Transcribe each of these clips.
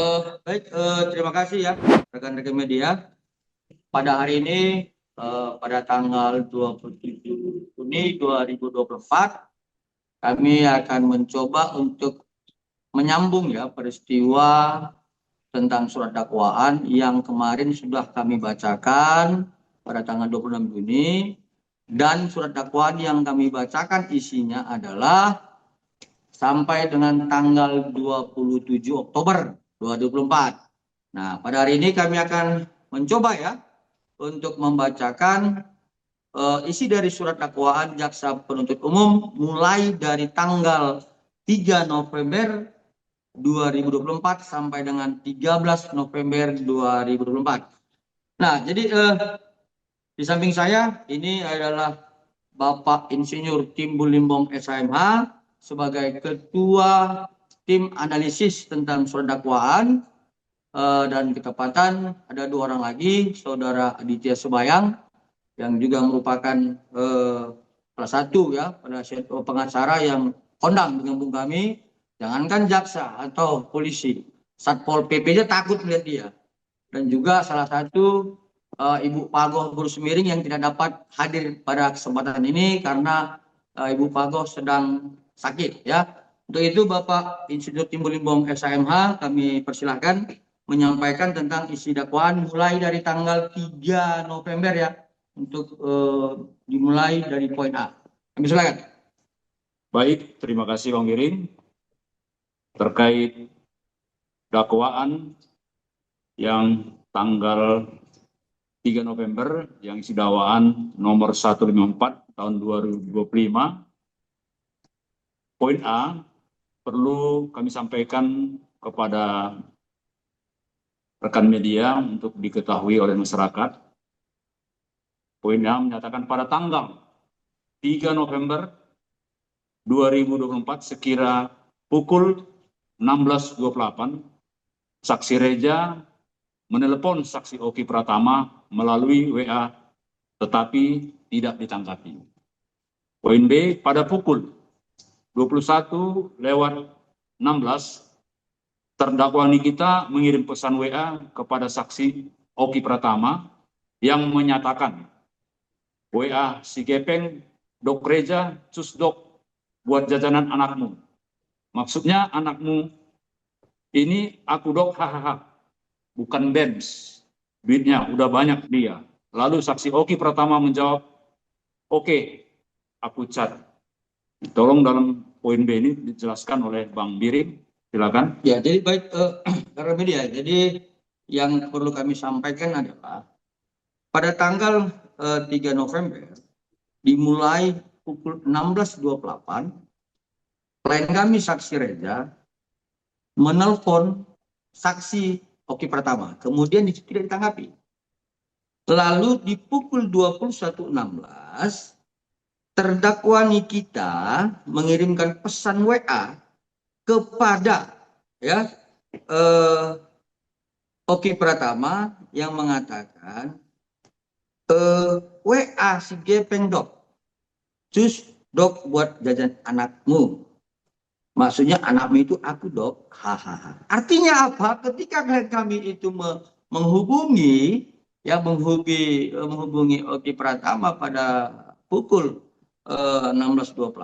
Baik, terima kasih ya rekan-rekan media. Pada hari ini, pada tanggal 27 Juni 2024, kami akan mencoba untuk menyambung ya peristiwa tentang surat dakwaan yang kemarin sudah kami bacakan pada tanggal 26 Juni. Dan surat dakwaan yang kami bacakan isinya adalah sampai dengan tanggal 27 Oktober 2024. Nah, pada hari ini kami akan mencoba ya untuk membacakan isi dari surat dakwaan jaksa penuntut umum mulai dari tanggal 3 November 2024 sampai dengan 13 November 2024. Nah, jadi di samping saya ini adalah Bapak Insinyur Timbul Limbong SHMH sebagai Ketua Tim Analisis tentang Surat Dakwaan, dan ketepatan ada dua orang lagi, Saudara Aditya Sebayang yang juga merupakan salah satu ya pengacara yang kondang menyambung kami. Jangankan jaksa atau polisi, Satpol PP aja takut melihat dia. Dan juga salah satu Ibu Pagoh Guru Semiring yang tidak dapat hadir pada kesempatan ini karena Ibu Pagoh sedang sakit ya. Untuk itu Bapak Insinyur Timbul Limbong SHMH kami persilahkan menyampaikan tentang isi dakwaan mulai dari tanggal 3 November ya, untuk dimulai dari poin A. Kami silakan. Baik, terima kasih Bang Giring. Terkait dakwaan yang tanggal 3 November yang isi dakwaan nomor 154 tahun 2025, poin A perlu kami sampaikan kepada rekan media untuk diketahui oleh masyarakat. Poin A menyatakan pada tanggal 3 November 2024 sekira pukul 16.28, saksi Reja menelepon saksi Oki Pratama melalui WA tetapi tidak ditanggapi. Poin B, pada pukul 21.16, terdakwa Nikita mengirim pesan WA kepada saksi Oki Pratama yang menyatakan, WA si Gepeng, Dok Reja, cus dok, buat jajanan anakmu. Maksudnya anakmu ini aku dok, hahaha, bukan BEMS, duitnya udah banyak dia. Lalu saksi Oki Pratama menjawab, oke, aku cat. Tolong dalam poin B ini dijelaskan oleh Bang Giring, silakan. Ya, jadi baik rekan media. Jadi yang perlu kami sampaikan adalah pada tanggal 3 November dimulai pukul 16.28, klien kami saksi Reja menelpon saksi Oki Pratama, kemudian tidak ditanggapi. Lalu di pukul 21.16 terdakwa Nikita mengirimkan pesan WA kepada ya Oki Pratama yang mengatakan, WA si Gepeng dok, cus dok buat jajan anakmu. Maksudnya anakmu itu aku dok, hahaha. Artinya apa? Ketika kami itu menghubungi Oki Pratama pada pukul 16.28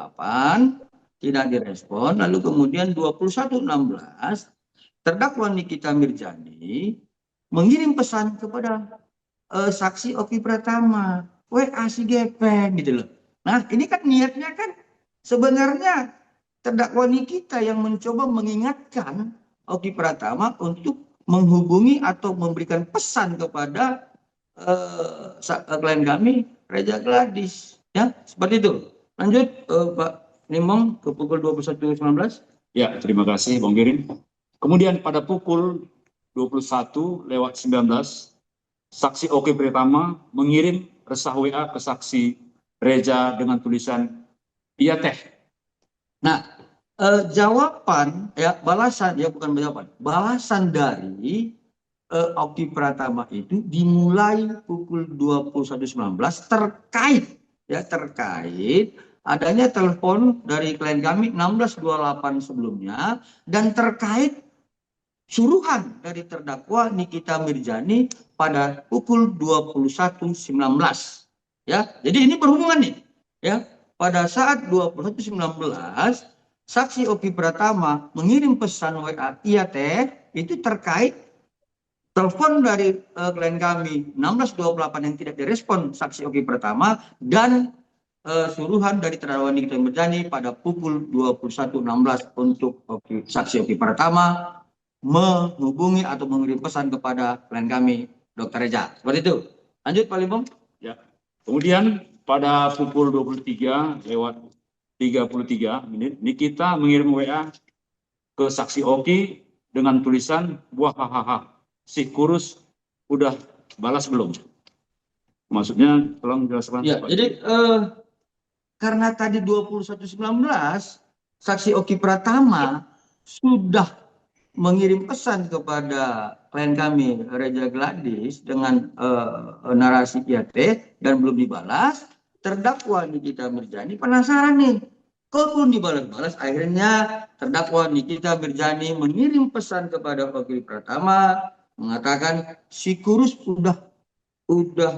tidak direspon. Lalu kemudian 21.16 terdakwa Nikita Mirjani mengirim pesan kepada saksi Oki Pratama, WA si Gepeng gitu loh. Nah ini kan niatnya kan sebenarnya terdakwa Nikita yang mencoba mengingatkan Oki Pratama untuk menghubungi atau memberikan pesan kepada klien kami Reja Gladys ya, seperti itu. Lanjut Pak Limbong ke pukul 21.19. Ya, terima kasih Bang Giring. Kemudian pada pukul 21.19, saksi Oki Pratama mengirim resah WA ke saksi Reja dengan tulisan, iya teh. Nah, jawaban ya, balasan ya, bukan jawaban, balasan dari Oki Pratama itu dimulai pukul 21.19 terkait adanya telepon dari klien kami 16.28 sebelumnya, dan terkait suruhan dari terdakwa Nikita Mirzani pada pukul 21.19. Ya, jadi ini berhubungan nih. Ya, pada saat 21.19 saksi Oki Pratama mengirim pesan WA, iya teh, itu terkait telepon dari klien kami 16.28 yang tidak direspon saksi Oki Pratama dan suruhan dari terdakwa Nikita Mirzani pada pukul 21.16 untuk saksi Oki Pratama menghubungi atau mengirim pesan kepada klien kami, Dr. Reza. Seperti itu. Lanjut, Pak Limbong. Ya. Kemudian pada pukul 23:33 Nikita mengirim WA ke saksi Oki dengan tulisan, "Wah, si kurus udah balas belum?" Maksudnya tolong jelaskan. Ya, jadi karena tadi 21.19 saksi Oki Pratama sudah mengirim pesan kepada klien kami Reza Gladys dengan narasi IAT dan belum dibalas, terdakwa Nikita Mirzani penasaran nih. Kalaupun dibalas-balas, akhirnya terdakwa Nikita Mirzani mengirim pesan kepada Oki Pratama mengatakan si kurus udah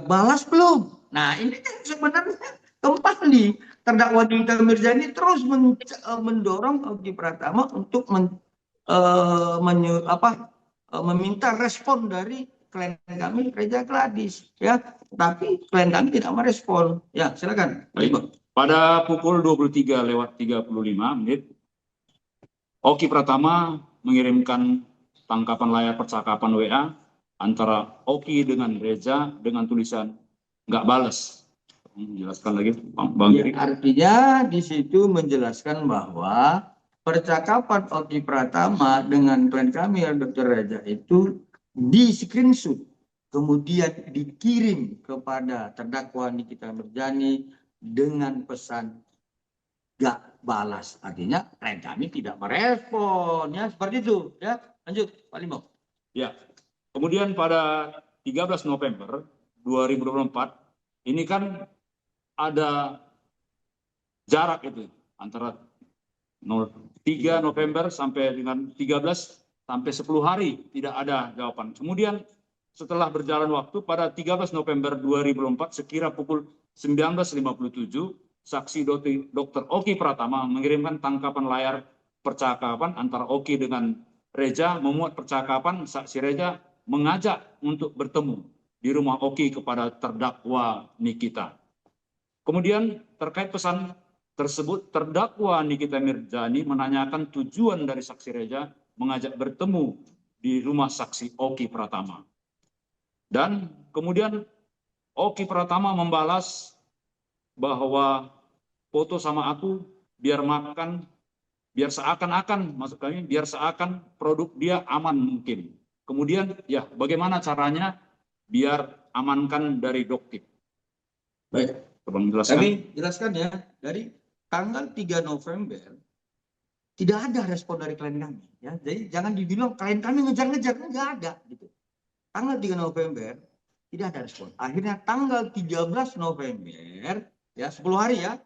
balas belum? Nah, ini kan sebenarnya kembali terdakwa Nikita Mirzani terus mendorong Oki Pratama untuk meminta respon dari klien kami Reza Gladys, ya, tapi klien kami tidak merespon. Ya, silakan. Baik. Pada pukul 23:35 Oki Pratama mengirimkan tangkapan layar percakapan WA antara Oki dengan Reza dengan tulisan nggak balas. Menjelaskan lagi, Bang Ya, Giri. artinya di situ menjelaskan bahwa percakapan Oki Pratama dengan klien kami Dr. Reza itu di screenshot kemudian dikirim kepada terdakwa Nikita Mirzani dengan pesan gak balas, artinya klien kami tidak merespon, ya, seperti itu, ya. Lanjut, Pak Limbong. Ya, kemudian pada 13 November 2024 ini kan ada jarak itu antara 3 November sampai dengan 13 sampai 10 hari tidak ada jawaban. Kemudian setelah berjalan waktu pada 13 November 2024 sekira pukul 19.57 saksi Dr. Oki Pratama mengirimkan tangkapan layar percakapan antara Oki dengan Reza, memuat percakapan saksi Reza mengajak untuk bertemu di rumah Oki kepada terdakwa Nikita. Kemudian terkait pesan tersebut, terdakwa Nikita Mirzani menanyakan tujuan dari saksi Reza mengajak bertemu di rumah saksi Oki Pratama. Dan kemudian Oki Pratama membalas bahwa foto sama aku biar makan, biar seakan-akan, maksud kami, biar seakan produk dia aman mungkin. Kemudian ya bagaimana caranya biar amankan dari dokter. Baik. Kami jelaskan ya, dari tanggal 3 November tidak ada respon dari klien kami, ya. Jadi jangan dibilang klien kami ngejar-ngejar, nggak ada gitu. Tanggal 3 November tidak ada respon. Akhirnya tanggal 13 November, ya, 10 hari ya.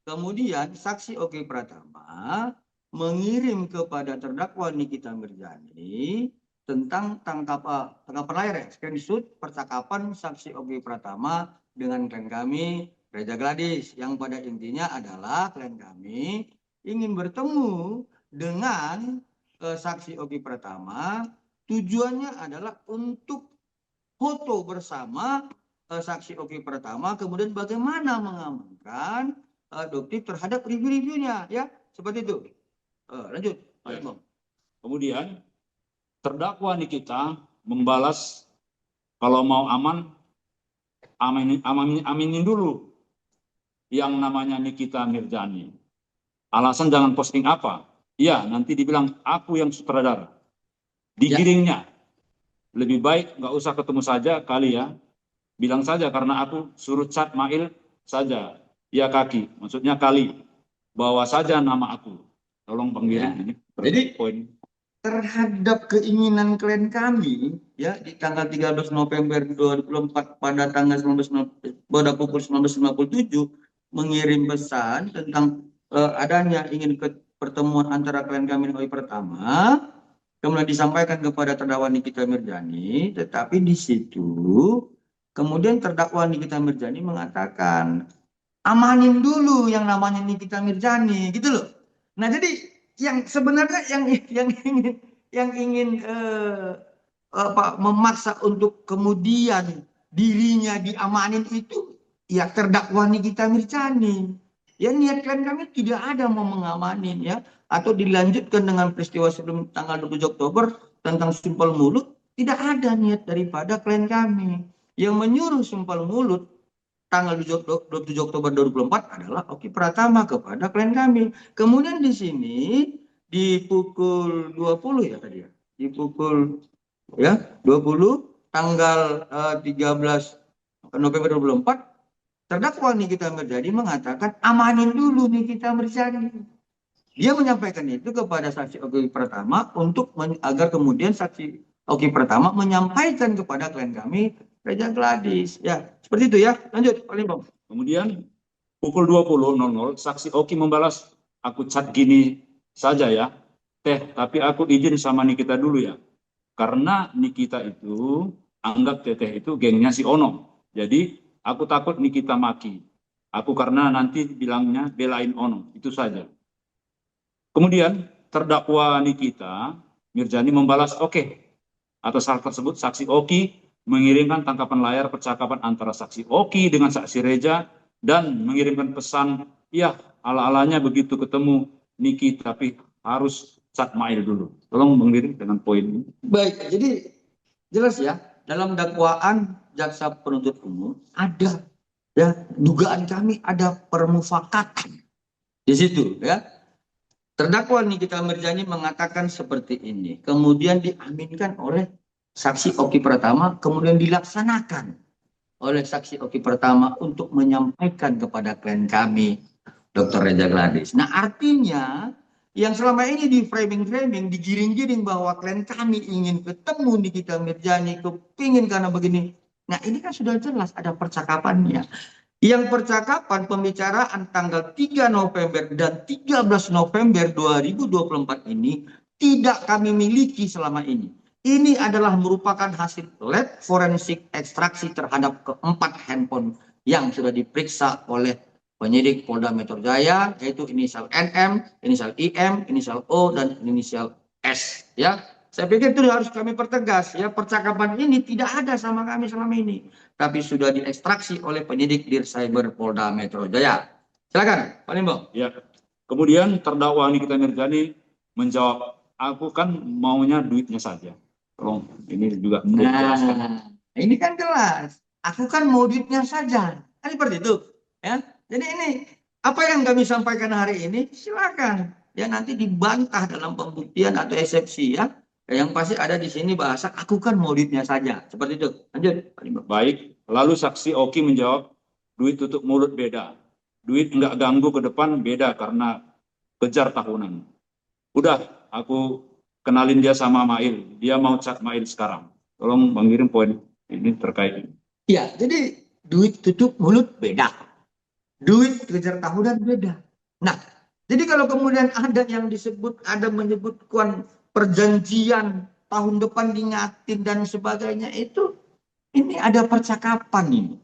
Kemudian saksi Oki Pratama mengirim kepada terdakwa Nikita Mirzani tentang tangkapan layar, ya, screenshot percakapan saksi Oki Pratama dengan klien kami Reza Gladys, yang pada intinya adalah klien kami ingin bertemu dengan saksi Oki Pratama, tujuannya adalah untuk foto bersama saksi Oki Pratama, kemudian bagaimana mengamankan dokter terhadap review-reviewnya, ya, seperti itu. Lanjut, Pak Imam. Kemudian terdakwa Nikita membalas kalau mau aman, aminin dulu yang namanya Nikita Mirzani. Alasan jangan posting apa? Iya, nanti dibilang aku yang sutradara. Digiringnya. Lebih baik nggak usah ketemu saja kali ya. Bilang saja karena aku suruh chat Mail saja. Ya kaki, maksudnya kali. Bawa saja nama aku. Tolong pengirim ini. Jadi terhadap keinginan klien kami, ya, di tanggal 13 November 2024 pada tanggal 19 pada pukul 19.57 mengirim pesan tentang adanya ingin pertemuan antara klien kami dengan Oki Pratama, kemudian disampaikan kepada terdakwa Nikita Mirzani, tetapi di situ kemudian terdakwa Nikita Mirzani mengatakan amanin dulu yang namanya Nikita Mirzani, gitu loh. Nah, jadi yang sebenarnya yang ingin memaksa untuk kemudian dirinya diamanin itu ya terdakwa Nikita Mirzani. Ya, niat klien kami tidak ada mau mengamanin ya, atau dilanjutkan dengan peristiwa sebelum tanggal 27 Oktober tentang sumpah mulut, tidak ada niat daripada klien kami. Yang menyuruh sumpah mulut tanggal 27 Oktober 2024 adalah Oki Pratama kepada klien kami. Kemudian di sini di pukul 20 ya tadi ya. Di pukul ya 20 tanggal 13 November 2024 terdakwa Nikita Mirzani mengatakan amanin dulu Nikita Mirzani. Dia menyampaikan itu kepada saksi Oki Pratama untuk agar kemudian saksi Oki Pratama menyampaikan kepada klien kami Reza Gladys. Ya, seperti itu ya. Lanjut, Pak Limbong. Kemudian pukul 20.00 saksi Oki membalas, aku chat gini saja ya, Teh, tapi aku izin sama Nikita dulu ya. Karena Nikita itu anggap Teteh itu gengnya si Ono. Jadi aku takut Nikita maki. Aku karena nanti bilangnya belain Ono. Itu saja. Kemudian terdakwa Nikita Mirzani membalas, oke. Atas hal tersebut saksi Oki mengirimkan tangkapan layar percakapan antara saksi Oki dengan saksi Reza dan mengirimkan pesan, ya ala-alanya begitu ketemu Niki tapi harus chat Mail dulu. Tolong mengirim dengan poin ini. Baik, jadi jelas ya, dalam dakwaan jaksa penuntut umum ada ya dugaan kami ada permufakatan di situ ya. Terdakwa Nikita Mirzani mengatakan seperti ini, kemudian diaminkan oleh saksi Oki Pratama, kemudian dilaksanakan oleh saksi Oki Pratama untuk menyampaikan kepada klien kami, Dr. Reza Gladys. Nah, artinya yang selama ini di framing-framing, digiring-giring bahwa klien kami ingin ketemu Nikita Mirzani, kepingin karena begini. Nah, ini kan sudah jelas ada percakapannya. Yang percakapan pembicaraan tanggal 3 November dan 13 November 2024 ini tidak kami miliki selama ini. Ini adalah merupakan hasil lab forensik ekstraksi terhadap keempat handphone yang sudah diperiksa oleh penyidik Polda Metro Jaya, yaitu inisial NM, inisial IM, inisial O, dan inisial S. Ya, saya pikir itu harus kami pertegas. Ya, percakapan ini tidak ada sama kami selama ini, tapi sudah diekstraksi oleh penyidik Dircyber Polda Metro Jaya. Silakan, Pak Limbong. Ya. Kemudian terdakwa Nikita Mirzani menjawab, aku kan maunya duitnya saja. Tolong ini juga dijelaskan. Nah, ini kan jelas. Aku kan mau duitnya saja. Kan seperti itu. Ya. Jadi ini apa yang kami sampaikan hari ini, silakan. Ya, nanti dibantah dalam pembuktian atau eksepsi ya. Yang pasti ada di sini bahasa aku kan mau duitnya saja. Seperti itu. Lanjut, Pak Limbong. Baik, lalu saksi Oki menjawab, duit tutup mulut beda. Duit enggak ganggu ke depan beda karena kejar tahunan. Udah, aku kenalin dia sama Mail. Dia mau chat Mail sekarang. Tolong mengirim poin ini terkait. Ya, jadi duit tutup mulut beda. Duit kejar tahunan beda. Nah, jadi kalau kemudian ada yang disebut, ada menyebutkan perjanjian tahun depan diingatin dan sebagainya, itu ini ada percakapan ini.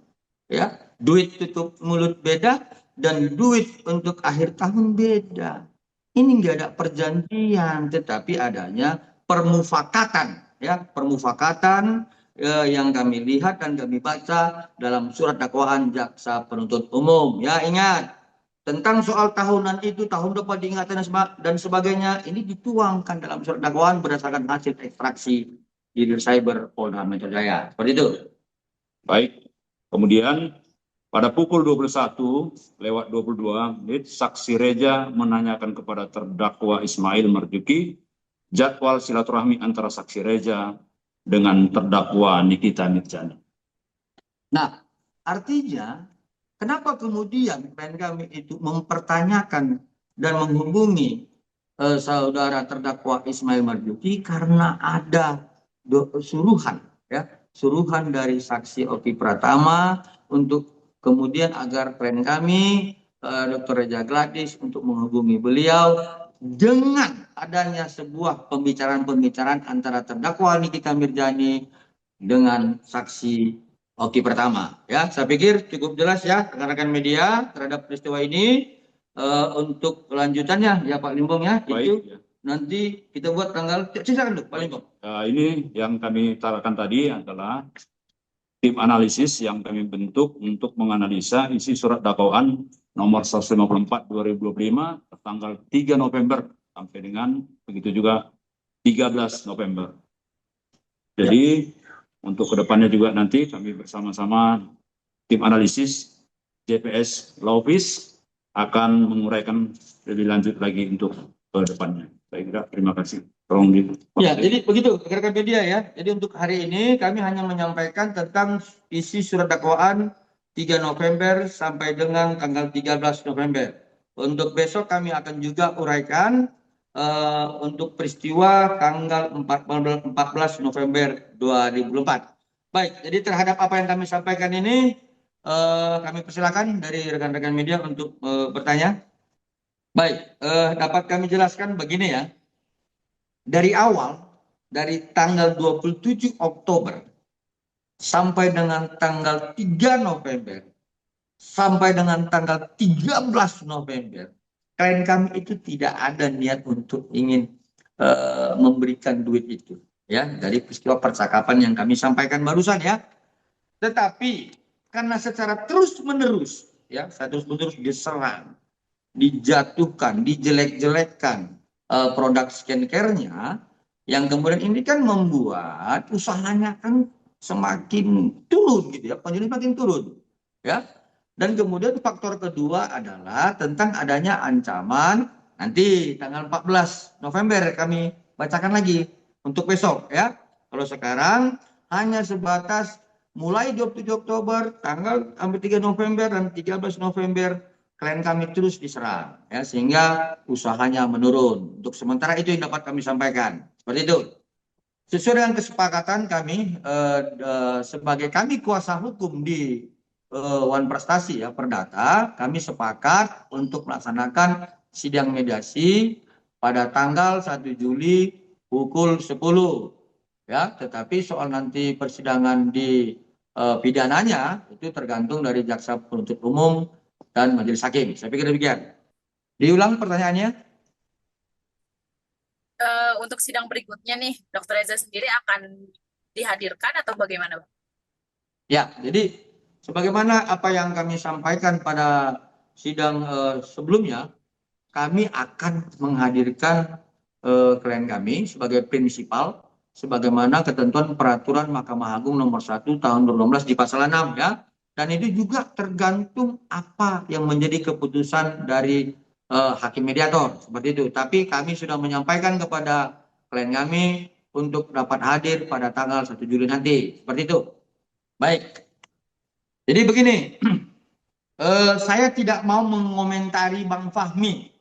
Ya, duit tutup mulut beda dan duit untuk akhir tahun beda. Ini nggak ada perjanjian, tetapi adanya permufakatan. Ya, permufakatan yang kami lihat dan kami baca dalam surat dakwaan jaksa penuntut umum. Ya, ingat tentang soal tahunan itu, tahun depan diingatkan dan sebagainya, ini dituangkan dalam surat dakwaan berdasarkan hasil ekstraksi di Cyber Polda Metro Jaya. Seperti itu. Baik, kemudian pada pukul 21:22 saksi Reza menanyakan kepada terdakwa Ismail Marzuki jadwal silaturahmi antara saksi Reza dengan terdakwa Nikita Mirzani. Nah, artinya kenapa kemudian klien kami itu mempertanyakan dan menghubungi saudara terdakwa Ismail Marzuki karena ada suruhan ya, suruhan dari saksi Oki Pratama untuk kemudian agar klien kami Dr. Reza Gladys untuk menghubungi beliau dengan adanya sebuah pembicaraan-pembicaraan antara terdakwa Nikita Mirzani dengan saksi Oki Pratama. Ya, saya pikir cukup jelas ya rekan-rekan media terhadap peristiwa ini. Untuk kelanjutannya ya Pak Limbong ya, Baik, itu ya. nanti kita buat tanggal, silakan dulu Pak Limbong. Ini yang kami tarakan tadi adalah tim analisis yang kami bentuk untuk menganalisa isi surat dakwaan nomor 154 2025 tanggal 3 November sampai dengan begitu juga 13 November. Jadi untuk kedepannya juga nanti kami bersama-sama tim analisis JPS Law Office akan menguraikan lebih lanjut lagi untuk ke depannya. Saya kira terima kasih. Tolong di. Ya, jadi begitu rekan-rekan media ya. Jadi untuk hari ini kami hanya menyampaikan tentang isi surat dakwaan 3 November sampai dengan tanggal 13 November. Untuk besok kami akan juga uraikan untuk peristiwa tanggal 14 November 2004. Baik, jadi terhadap apa yang kami sampaikan ini kami persilakan dari rekan-rekan media untuk bertanya. Baik, dapat kami jelaskan begini ya. Dari awal, dari tanggal 27 Oktober sampai dengan tanggal 3 November, sampai dengan tanggal 13 November, klien kami itu tidak ada niat untuk ingin memberikan duit itu. Ya, dari peristiwa percakapan yang kami sampaikan barusan ya. Tetapi karena secara terus-menerus, ya, saya terus-menerus diserang, dijatuhkan, dijelek-jelekkan produk skincare-nya, yang kemudian ini kan membuat usahanya kan semakin turun gitu ya, penjualan makin turun ya. Dan kemudian faktor kedua adalah tentang adanya ancaman nanti tanggal 14 November kami bacakan lagi untuk besok ya. Kalau sekarang hanya sebatas mulai 27 Oktober tanggal sampai 3 November dan 13 November klien kami terus diserang ya, sehingga usahanya menurun. Untuk sementara itu yang dapat kami sampaikan. Seperti itu. Sesuai dengan kesepakatan kami sebagai kami kuasa hukum di Wan Prestasi ya Perdata, kami sepakat untuk melaksanakan sidang mediasi pada tanggal 1 Juli pukul 10 ya, tetapi soal nanti persidangan di pidananya itu tergantung dari jaksa penuntut umum dan majelis hakim. Saya pikir demikian. Diulang pertanyaannya. Untuk sidang berikutnya nih, Dr. Reza sendiri akan dihadirkan atau bagaimana, Pak? Ya, jadi sebagaimana apa yang kami sampaikan pada sidang sebelumnya, kami akan menghadirkan klien kami sebagai prinsipal, sebagaimana ketentuan peraturan Mahkamah Agung nomor 1 tahun 2016 di pasal 6 ya. Dan itu juga tergantung apa yang menjadi keputusan dari hakim mediator seperti itu. Tapi kami sudah menyampaikan kepada klien kami untuk dapat hadir pada tanggal 1 Juli nanti. Seperti itu. Baik. Jadi begini, saya tidak mau mengomentari Bang Fahmi.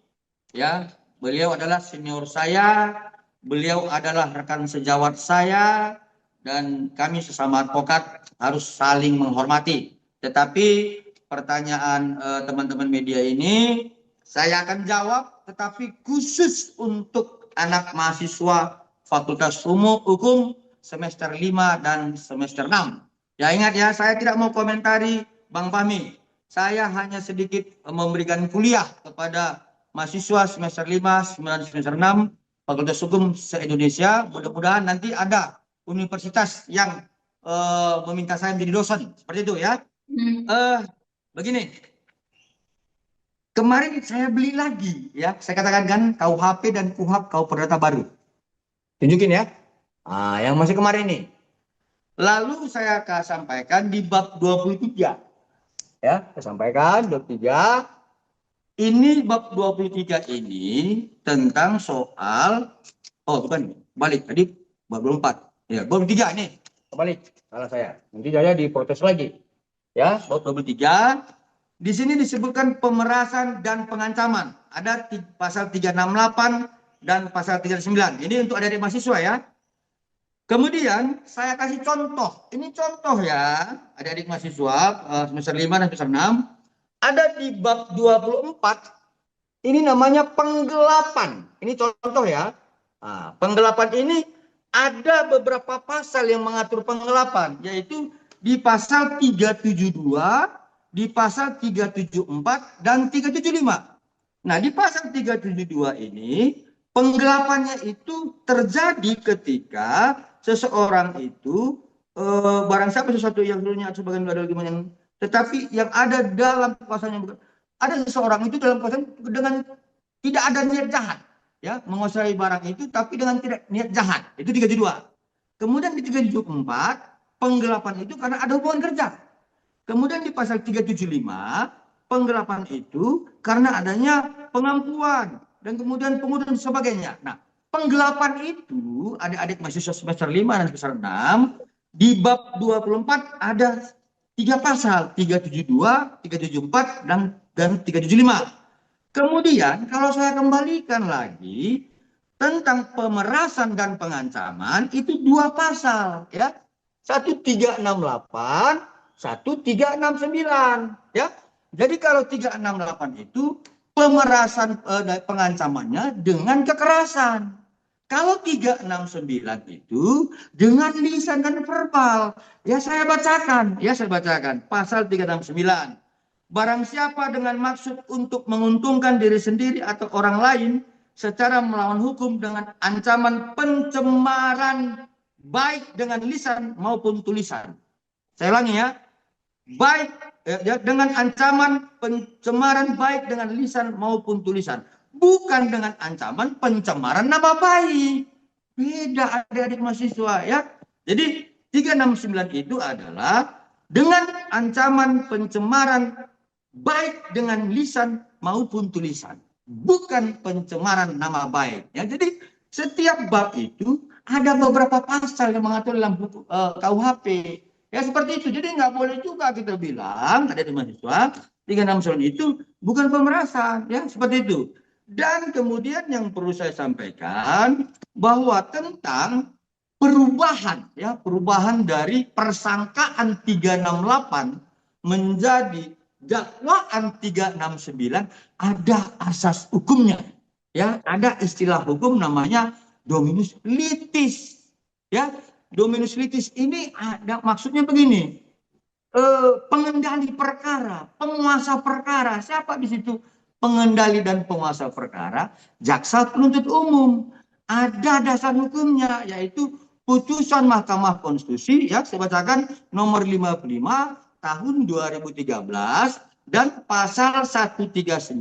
Ya, beliau adalah senior saya, beliau adalah rekan sejawat saya, dan kami sesama advokat harus saling menghormati. Tetapi pertanyaan teman-teman media ini saya akan jawab, tetapi khusus untuk anak mahasiswa Fakultas Hukum semester 5 dan semester 6. Ya ingat ya, saya tidak mau komentari Bang Fahmi. Saya hanya sedikit memberikan kuliah kepada mahasiswa semester 5, 9, semester 6 Fakultas Hukum se-Indonesia. Mudah-mudahan nanti ada universitas yang meminta saya menjadi dosen. Seperti itu ya. Begini. Kemarin saya beli lagi ya. Saya katakan kan KUHP dan KUHAP KUH Perdata baru. Tunjukin ya. Nah, yang masih kemarin ini. Lalu saya akan sampaikan di bab 23. Ya, saya sampaikan 23. Ini bab 23 ini tentang soal, oh bukan, balik tadi bab 24. Ya, bab 23 ini. Kembali, salah saya. Nanti saya diprotes lagi. Ya, bab 23. Di sini disebutkan pemerasan dan pengancaman. Ada pasal 368 dan pasal 39. Ini untuk adik-adik mahasiswa ya. Kemudian saya kasih contoh. Ini contoh ya, adik-adik mahasiswa semester 5 dan semester 6. Ada di bab 24 Ini namanya penggelapan. Ini contoh ya. Nah, penggelapan ini ada beberapa pasal yang mengatur penggelapan, yaitu di pasal 372, di pasal 374, dan 375. Nah, di pasal 372 ini, penggelapannya itu terjadi ketika seseorang itu barang siapa sesuatu yang dulunya sebagai adalah gimana, tetapi yang ada dalam kekuasaannya, ada seseorang itu dalam kekuasaan dengan tidak ada niat jahat, ya, menguasai barang itu tapi dengan tidak niat jahat. Itu 372. Kemudian di 374, penggelapan itu karena ada hubungan kerja. Kemudian di pasal 375, penggelapan itu karena adanya pengampuan dan kemudian pengurusan dan sebagainya. Nah, penggelapan itu adik-adik mahasiswa semester 5 dan semester 6 di bab 24 ada 3 pasal, 372, 374, dan 375. Kemudian kalau saya kembalikan lagi tentang pemerasan dan pengancaman itu 2 pasal, ya. 1368, 1369, ya. Jadi kalau 368 itu pemerasan pengancamannya dengan kekerasan. Kalau 369 itu dengan lisan dan verbal. Ya saya bacakan pasal 369. Barang siapa dengan maksud untuk menguntungkan diri sendiri atau orang lain secara melawan hukum dengan ancaman pencemaran baik dengan lisan maupun tulisan. Saya ulangi ya. Baik dengan ancaman pencemaran baik dengan lisan maupun tulisan. Bukan dengan ancaman pencemaran nama baik. Beda adik-adik mahasiswa ya. Jadi 369 itu adalah dengan ancaman pencemaran baik dengan lisan maupun tulisan. Bukan pencemaran nama baik. Ya, jadi setiap bab itu ada beberapa pasal yang mengatur dalam KUHP. Ya seperti itu. Jadi nggak boleh juga kita bilang ada di mahasiswa 369 itu bukan pemerasan, ya seperti itu. Dan kemudian yang perlu saya sampaikan bahwa tentang perubahan, ya perubahan dari persangkaan 368 menjadi dakwaan 369 ada asas hukumnya, ya ada istilah hukum namanya dominus litis, ya. Dominus litis ini ada maksudnya begini, pengendali perkara, penguasa perkara. Siapa di situ pengendali dan penguasa perkara? Jaksa penuntut umum. Ada dasar hukumnya, yaitu putusan Mahkamah Konstitusi, ya saya bacakan, nomor 55 tahun 2013 dan pasal 139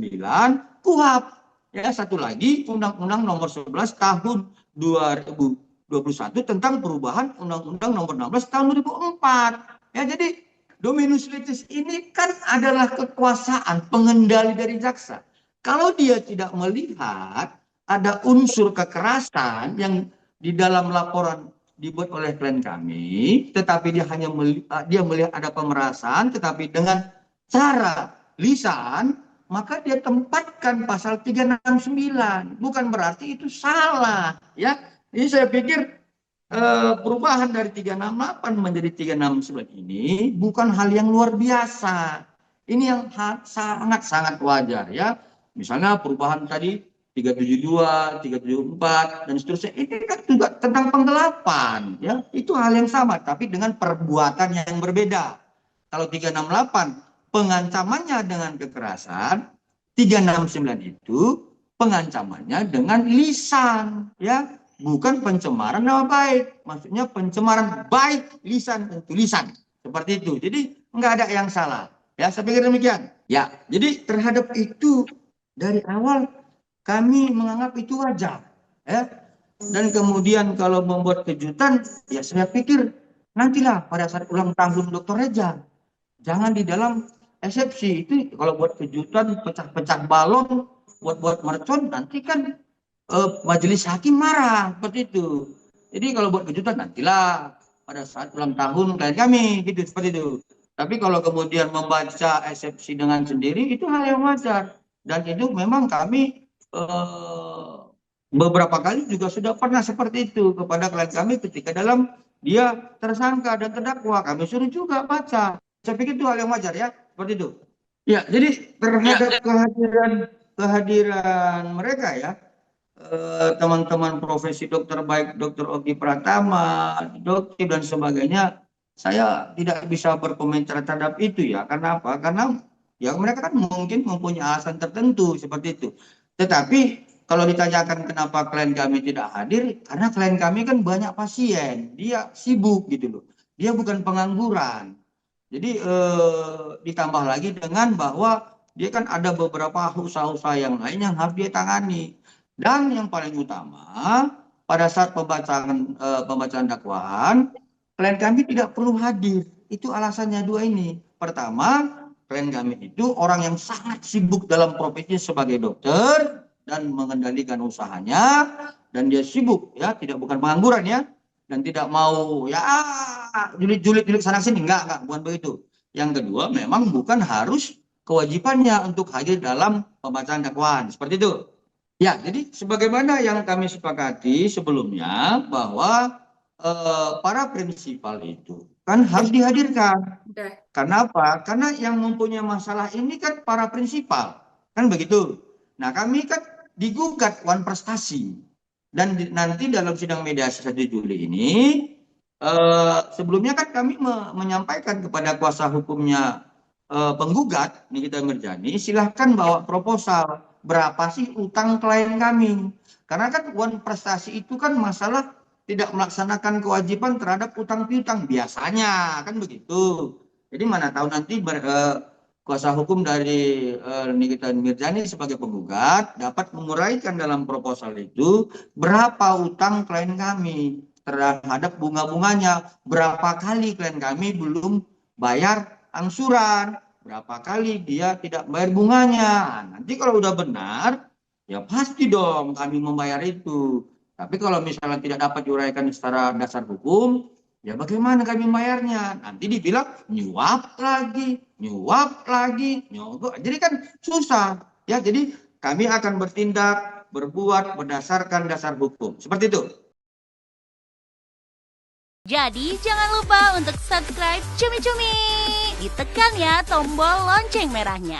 KUHP. Ya satu lagi Undang-Undang nomor 11 tahun 2021 tentang perubahan Undang-Undang nomor 16 tahun 2004. Ya, jadi dominus litis ini kan adalah kekuasaan pengendali dari jaksa. Kalau dia tidak melihat ada unsur kekerasan yang di dalam laporan dibuat oleh klien kami, tetapi dia hanya melihat ada pemerasan, tetapi dengan cara lisan, maka dia tempatkan pasal 369. Bukan berarti itu salah, ya. Jadi saya pikir perubahan dari 368 menjadi 369 ini bukan hal yang luar biasa. Ini yang sangat-sangat wajar, ya. Misalnya perubahan tadi 372, 374 dan seterusnya, ini kan juga tentang penggelapan, ya. Itu hal yang sama tapi dengan perbuatan yang berbeda. Kalau 368 pengancamannya dengan kekerasan, 369 itu pengancamannya dengan lisan, ya. Bukan pencemaran nama baik, maksudnya pencemaran baik lisan dan tulisan, seperti itu. Jadi nggak ada yang salah, ya saya pikir demikian. Ya, jadi terhadap itu dari awal kami menganggap itu wajar, ya. Dan kemudian kalau membuat kejutan, ya saya pikir nantilah pada saat ulang tahun Dr. Reza, jangan di dalam eksepsi itu kalau buat kejutan pecah-pecah balon, buat mercon, nanti kan majelis hakim marah seperti itu. Jadi kalau buat kejutan nantilah pada saat ulang tahun klien kami gitu, seperti itu. Tapi kalau kemudian membaca eksepsi dengan sendiri itu hal yang wajar, dan itu memang kami beberapa kali juga sudah pernah seperti itu kepada klien kami ketika dalam dia tersangka dan terdakwa, kami suruh juga baca. Saya pikir itu hal yang wajar, ya seperti itu. Ya, jadi terhadap kehadiran kehadiran mereka ya, teman-teman profesi dokter baik Dr. Oki Pratama, dokter dan sebagainya, saya tidak bisa berkomentar terhadap itu ya. Karena apa? Karena ya mereka kan mungkin mempunyai alasan tertentu seperti itu. Tetapi kalau ditanyakan kenapa klien kami tidak hadir, karena klien kami kan banyak pasien, dia sibuk gitu loh. Dia bukan pengangguran. Jadi ditambah lagi dengan bahwa dia kan ada beberapa usaha-usaha yang lain yang harus dia tangani. Dan yang paling utama, pada saat pembacaan dakwaan, klien kami tidak perlu hadir. Itu alasannya dua ini. Pertama, klien kami itu orang yang sangat sibuk dalam profesinya sebagai dokter dan mengendalikan usahanya, dan dia sibuk ya, bukan pengangguran ya, dan tidak mau ya julid sana sini, enggak, bukan begitu. Yang kedua, memang bukan harus kewajibannya untuk hadir dalam pembacaan dakwaan, seperti itu. Ya, jadi sebagaimana yang kami sepakati sebelumnya bahwa para prinsipal itu kan harus dihadirkan. Karena apa? Karena yang mempunyai masalah ini kan para prinsipal, kan begitu. Nah, kami kan digugat wan prestasi, dan nanti dalam sidang mediasi 1 Juli ini, sebelumnya kan kami menyampaikan kepada kuasa hukumnya penggugat Nikita Mirjani, silahkan bawa proposal berapa sih utang klien kami. Karena kan wan prestasi itu kan masalah tidak melaksanakan kewajiban terhadap utang piutang biasanya, kan begitu. Jadi mana tahu nanti kuasa hukum dari Nikita Mirjani sebagai penggugat dapat menguraikan dalam proposal itu berapa utang klien kami terhadap bunga-bunganya, berapa kali klien kami belum bayar angsuran, berapa kali dia tidak bayar bunganya. Nanti kalau udah benar, ya pasti dong kami membayar itu. Tapi kalau misalnya tidak dapat diuraikan secara dasar hukum, ya bagaimana kami membayarnya? Nanti dibilang nyuap lagi. Jadi kan susah. Ya, jadi kami akan bertindak, berbuat berdasarkan dasar hukum. Seperti itu. Jadi jangan lupa untuk subscribe Cumi Cumi. Ditekan ya tombol lonceng merahnya.